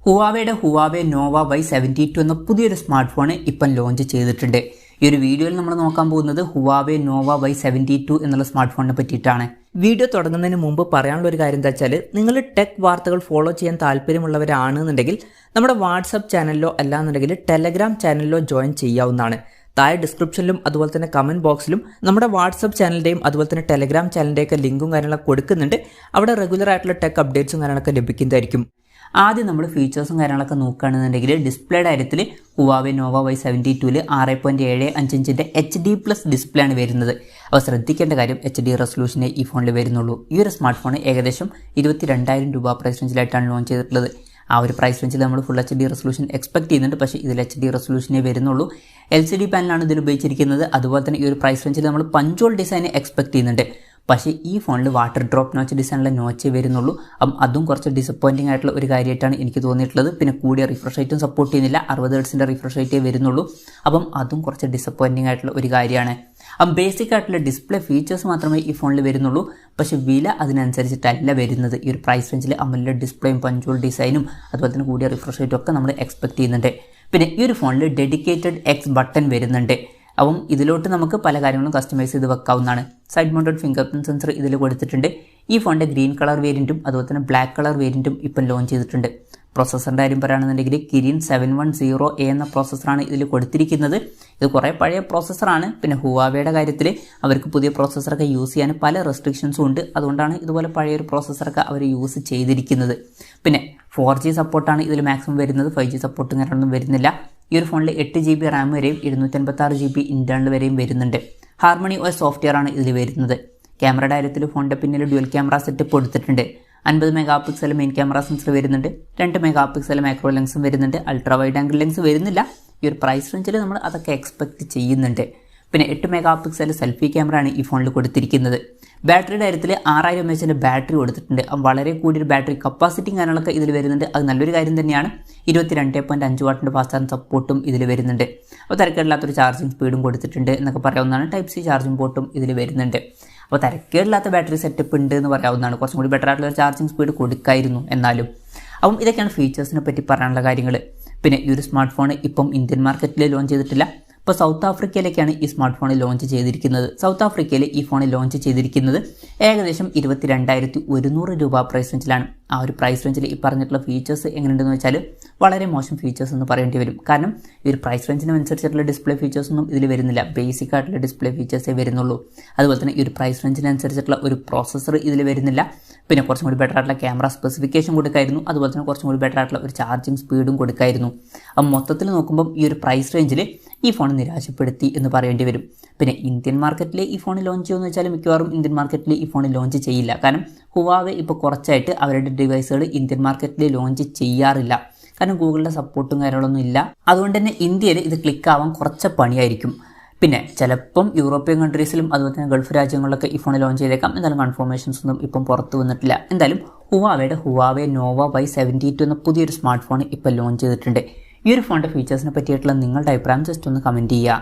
ഹുവാവേയുടെ Huawei Nova Y72 എന്ന പുതിയൊരു smart phone ഇപ്പം ലോഞ്ച് ചെയ്തിട്ടുണ്ട്. ഈ ഒരു വീഡിയോയിൽ നമ്മൾ നോക്കാൻ പോകുന്നത് ഹുവാവേ നോവ Y72 എന്നുള്ള സ്മാർട്ട് ഫോണിനെ പറ്റിയിട്ടാണ്. വീഡിയോ തുടങ്ങുന്നതിന് മുമ്പ് പറയാനുള്ള ഒരു കാര്യം എന്താ വെച്ചാൽ, നിങ്ങൾ ടെക് വാർത്തകൾ ഫോളോ ചെയ്യാൻ താല്പര്യമുള്ളവരാണെന്നുണ്ടെങ്കിൽ നമ്മുടെ വാട്സപ്പ് ചാനലിലോ അല്ലാന്നുണ്ടെങ്കിൽ ടെലഗ്രാം ചാനലിലോ ജോയിൻ ചെയ്യാവുന്നതാണ്. താഴെ ഡിസ്ക്രിപ്ഷനിലും അതുപോലെ തന്നെ കമൻറ്റ് ബോക്സിലും നമ്മുടെ വാട്സപ്പ് ചാനലിൻ്റെയും അതുപോലെ തന്നെ ടെലഗ്രാം ചാനലിൻ്റെയൊക്കെ ലിങ്കും കാര്യങ്ങളൊക്കെ കൊടുക്കുന്നുണ്ട്. അവിടെ റെഗുലർ ആയിട്ടുള്ള ടെക് അപ്ഡേറ്റ്സും കാര്യങ്ങളൊക്കെ ലഭിക്കുന്നതായിരിക്കും. ആദ്യം നമ്മൾ ഫീച്ചേഴ്സും കാര്യങ്ങളൊക്കെ നോക്കുകയാണെന്നുണ്ടെങ്കിൽ ഡിസ്പ്ലേയുടെ കാര്യത്തിൽ ഹുവാവേ നോവ Y72 6.75 ഇഞ്ചിൻ്റെ HD+ ഡിസ്പ്ലേ ആണ് വരുന്നത്. അപ്പോൾ ശ്രദ്ധിക്കേണ്ട കാര്യം HD റെസൊല്യൂഷനെ ഈ ഫോണിൽ വരുന്നുള്ളൂ. ഈ ഒരു സ്മാർട്ട് ഫോൺ ഏകദേശം 22,000 രൂപ പ്രൈസ് റേഞ്ചിലായിട്ടാണ് ലോഞ്ച് ചെയ്തിട്ടുള്ളത്. ആ ഒരു പ്രൈസ് റേഞ്ചിൽ നമ്മൾ ഫുൾ HD റെസൊല്യൂഷൻ എക്സ്പെക്ട് ചെയ്യുന്നുണ്ട്, പക്ഷേ ഇതിൽ HD റെസൊല്യൂഷനേ വരുന്നുള്ളൂ. LCD പാനലാണ് ഇതിൽ ഉപയോഗിച്ചിരിക്കുന്നത്. അതുപോലെ തന്നെ ഈ ഒരു പ്രൈസ് റേഞ്ചിൽ നമ്മൾ പഞ്ചോൾ ഡിസൈൻ എക്സ്പെക്ട് ചെയ്യുന്നുണ്ട്, പക്ഷേ ഈ ഫോണിൽ വാട്ടർ ഡ്രോപ്പ് നോച്ച് ഡിസൈനിലെ നോച്ചേ വരുന്നുള്ളൂ. അപ്പം അതും കുറച്ച് ഡിസപ്പോയിൻറ്റിംഗ് ആയിട്ടുള്ള ഒരു കാര്യമായിട്ടാണ് എനിക്ക് തോന്നിയിട്ടുള്ളത്. പിന്നെ കൂടിയ റിഫ്രഷ് റേറ്റും സപ്പോർട്ട് ചെയ്യുന്നില്ല, 60 ഹെർട്സിൻ്റെ റിഫ്രഷ് റേറ്റേ വരുന്നുള്ളൂ. അപ്പം അതും കുറച്ച് ഡിസപ്പോയിൻറ്റിംഗ് ആയിട്ടുള്ള ഒരു കാര്യമാണ്. അപ്പം ബേസിക് ആയിട്ടുള്ള ഡിസ്പ്ലേ ഫീച്ചേഴ്സ് മാത്രമേ ഈ ഫോണിൽ വരുന്നുള്ളൂ, പക്ഷേ വില അതിനനുസരിച്ചിട്ടല്ല വരുന്നത്. ഈ ഒരു പ്രൈസ് റേഞ്ചിൽ അമോലെഡ് ഡിസ്പ്ലേയും പഞ്ചോൾ ഡിസൈനും അതുപോലെ തന്നെ കൂടിയ റിഫ്രഷ് റേറ്റും ഒക്കെ നമ്മൾ എക്സ്പെക്ട് ചെയ്യുന്നുണ്ട്. പിന്നെ ഈ ഒരു ഫോണിൽ ഡെഡിക്കേറ്റഡ് X ബട്ടൺ വരുന്നുണ്ട്. അപ്പം ഇതിലോട്ട് നമുക്ക് പല കാര്യങ്ങളും കസ്റ്റമൈസ് ചെയ്ത് വെക്കാവുന്നതാണ്. Side mounted fingerprint sensor ഇതിൽ കൊടുത്തിട്ടുണ്ട്. ഈ ഫോണിൻ്റെ ഗ്രീൻ കളർ വേരിയൻറ്റും അതുപോലെ തന്നെ ബ്ലാക്ക് കളർ വേരിയൻറ്റും ഇപ്പം ലോഞ്ച് ചെയ്തിട്ടുണ്ട്. പ്രോസസ്സറിൻ്റെ കാര്യം പറയുകയാണെന്നുണ്ടെങ്കിൽ കിരിൻ 710A എന്ന പ്രോസസ്സറാണ് ഇതിൽ കൊടുത്തിരിക്കുന്നത്. ഇത് കുറേ പഴയ പ്രോസസ്സറാണ്. പിന്നെ ഹുവാവേയുടെ കാര്യത്തിൽ അവർക്ക് പുതിയ പ്രോസസ്സറൊക്കെ യൂസ് ചെയ്യാൻ പല റെസ്ട്രിക്ഷൻസും ഉണ്ട്. അതുകൊണ്ടാണ് ഇതുപോലെ പഴയൊരു പ്രോസസ്സറൊക്കെ അവർ യൂസ് ചെയ്തിരിക്കുന്നത്. പിന്നെ 4G സപ്പോർട്ടാണ് ഇതിൽ മാക്സിമം വരുന്നത്. 5G സപ്പോർട്ടും കാര്യങ്ങളൊന്നും വരുന്നില്ല. ഈ ഒരു ഫോണിൽ 8GB റാം വരെയും 256GB ഇൻറ്റേർണൽ വരെയും വരുന്നുണ്ട്. ഹാർമണി OS സോഫ്റ്റ്വെയർ ആണ് ഇതിൽ വരുന്നത്. ക്യാമറയുടെ കാര്യത്തിൽ ഫോണിൻ്റെ പിന്നിൽ ഡ്യുവൽ ക്യാമറ സെറ്റപ്പ് കൊടുത്തിട്ടുണ്ട്. 50 mega pixel main camera sensor വരുന്നുണ്ട്. 2 മെഗാ പിക്സൽ മാക്രോ ലെൻസും വരുന്നുണ്ട്. അൾട്രാ വൈഡ് ആംഗിൾ ലെൻസ് വരുന്നില്ല. ഈ ഒരു പ്രൈസ് റേഞ്ചിൽ നമ്മൾ അതൊക്കെ എക്സ്പെക്ട് ചെയ്യുന്നുണ്ട്. പിന്നെ 8 മെഗാ പിക്സൽ സെൽഫി ക്യാമറ ആണ് ഈ ഫോണിൽ കൊടുത്തിരിക്കുന്നത്. ബാറ്ററിയുടെ കാര്യത്തിൽ 6000 mAh ബാറ്ററി കൊടുത്തിട്ടുണ്ട്. വളരെ കൂടിയൊരു ബാറ്ററി കപ്പാസിറ്റിയും കാര്യങ്ങളൊക്കെ ഇതിൽ വരുന്നുണ്ട്. അത് നല്ലൊരു കാര്യം തന്നെയാണ്. 22.5 വാട്ടിൻ്റെ ഫാസ്റ്റ് ചാർജ് സപ്പോർട്ടും ഇതിൽ വരുന്നുണ്ട്. അപ്പോൾ തിരക്കേടില്ലാത്തൊരു ചാർജിങ് സ്പീഡും കൊടുത്തിട്ടുണ്ട് എന്നൊക്കെ പറയാവുന്നതാണ്. Type-C ചാർജിങ് പോർട്ടും ഇതിൽ വരുന്നുണ്ട്. അപ്പോൾ തിരക്കേടില്ലാത്ത ബാറ്ററി സെറ്റപ്പ് ഉണ്ട് എന്ന് പറയാവുന്നതാണ്. കുറച്ചും കൂടി ബെറ്റർ ആയിട്ടുള്ള ഒരു ചാർജിങ് സ്പീഡ് കൊടുക്കായിരുന്നു എന്നാലും. അപ്പം ഇതൊക്കെയാണ് ഫീച്ചേഴ്സിനെ പറ്റി പറയാനുള്ള കാര്യങ്ങൾ. പിന്നെ ഈ ഒരു സ്മാർട്ട് ഫോൺ ഇപ്പം ഇന്ത്യൻ മാർക്കറ്റിൽ ലോഞ്ച് ചെയ്തിട്ടില്ല. ഇപ്പോൾ സൗത്ത് ആഫ്രിക്കയിലേക്കാണ് ഈ സ്മാർട്ട് ഫോൺ ലോഞ്ച് ചെയ്തിരിക്കുന്നത്. സൗത്ത് ആഫ്രിക്കയിൽ ഈ ഫോൺ ലോഞ്ച് ചെയ്തിരിക്കുന്നത് ഏകദേശം 22,100 രൂപ പ്രൈസ് റേഞ്ചിലാണ്. ആ ഒരു പ്രൈസ് റേഞ്ചിൽ ഈ പറഞ്ഞിട്ടുള്ള ഫീച്ചേഴ്സ് എങ്ങനെയുണ്ടെന്ന് വെച്ചാൽ വളരെ മോശം ഫീച്ചേഴ്സ് എന്ന് പറയേണ്ടി വരും. കാരണം ഈ ഒരു പ്രൈസ് റേഞ്ചിനനുസരിച്ചിട്ടുള്ള ഡിസ്പ്ലേ ഫീച്ചേഴ്സൊന്നും ഇതിൽ വരുന്നില്ല. ബേസിക് ആയിട്ടുള്ള ഡിസ്പ്ലേ ഫീച്ചേഴ്സേ വരുന്നുള്ളൂ. അതുപോലെ തന്നെ ഈ ഒരു പ്രൈസ് റേഞ്ചിനനുസരിച്ചിട്ടുള്ള ഒരു പ്രോസസ്സർ ഇതിൽ വരുന്നില്ല. പിന്നെ കുറച്ചും കൂടി ബെറ്റർ ആയിട്ടുള്ള ക്യാമറ സ്പെസിഫിക്കേഷൻ കൊടുക്കായിരുന്നു. അതുപോലെ തന്നെ കുറച്ചും കൂടി ബെറ്റർ ആയിട്ടുള്ള ഒരു ചാർജിങ് സ്പീഡും കൊടുക്കായിരുന്നു. അപ്പം മൊത്തത്തിൽ നോക്കുമ്പം ഈ ഒരു പ്രൈസ് റേഞ്ചിൽ ഈ ഫോൺ നിരാശപ്പെടുത്തി എന്ന് പറയേണ്ടി വരും. പിന്നെ ഇന്ത്യൻ മാർക്കറ്റിൽ ഈ ഫോൺ ലോഞ്ച് ചെയ്യുമെന്ന് വെച്ചാൽ മിക്കവാറും ഇന്ത്യൻ മാർക്കറ്റിൽ ഈ ഫോൺ ലോഞ്ച് ചെയ്യില്ല. കാരണം ഹുവാവേ ഇപ്പോൾ കുറച്ചായിട്ട് അവരുടെ ഡിവൈസുകൾ ഇന്ത്യൻ മാർക്കറ്റിൽ ലോഞ്ച് ചെയ്യാറില്ല. കാരണം ഗൂഗിളിൻ്റെ സപ്പോർട്ടും കാര്യങ്ങളൊന്നും ഇല്ല. അതുകൊണ്ട് തന്നെ ഇന്ത്യയിൽ ഇത് ക്ലിക്കാവാൻ കുറച്ച് പണിയായിരിക്കും. പിന്നെ ചിലപ്പം യൂറോപ്യൻ കൺട്രീസിലും അതുപോലെ തന്നെ ഗൾഫ് രാജ്യങ്ങളിലൊക്കെ ഈ ഫോൺ ലോഞ്ച് ചെയ്തേക്കാം. എന്തായാലും കൺഫർമേഷൻസ് ഒന്നും ഇപ്പം പുറത്ത് വന്നിട്ടില്ല. എന്തായാലും ഹുവാവേയുടെ ഹുവാവേ നോവ Y72 എന്ന പുതിയൊരു സ്മാർട്ട് ഫോൺ ഇപ്പോൾ ലോഞ്ച് ചെയ്തിട്ടുണ്ട്. ഈ ഒരു ഫോണിൻ്റെ ഫീച്ചേഴ്സിനെ പറ്റിയിട്ടുള്ള നിങ്ങളുടെ അഭിപ്രായം ജസ്റ്റ് ഒന്ന് കമൻറ്റ് ചെയ്യുക.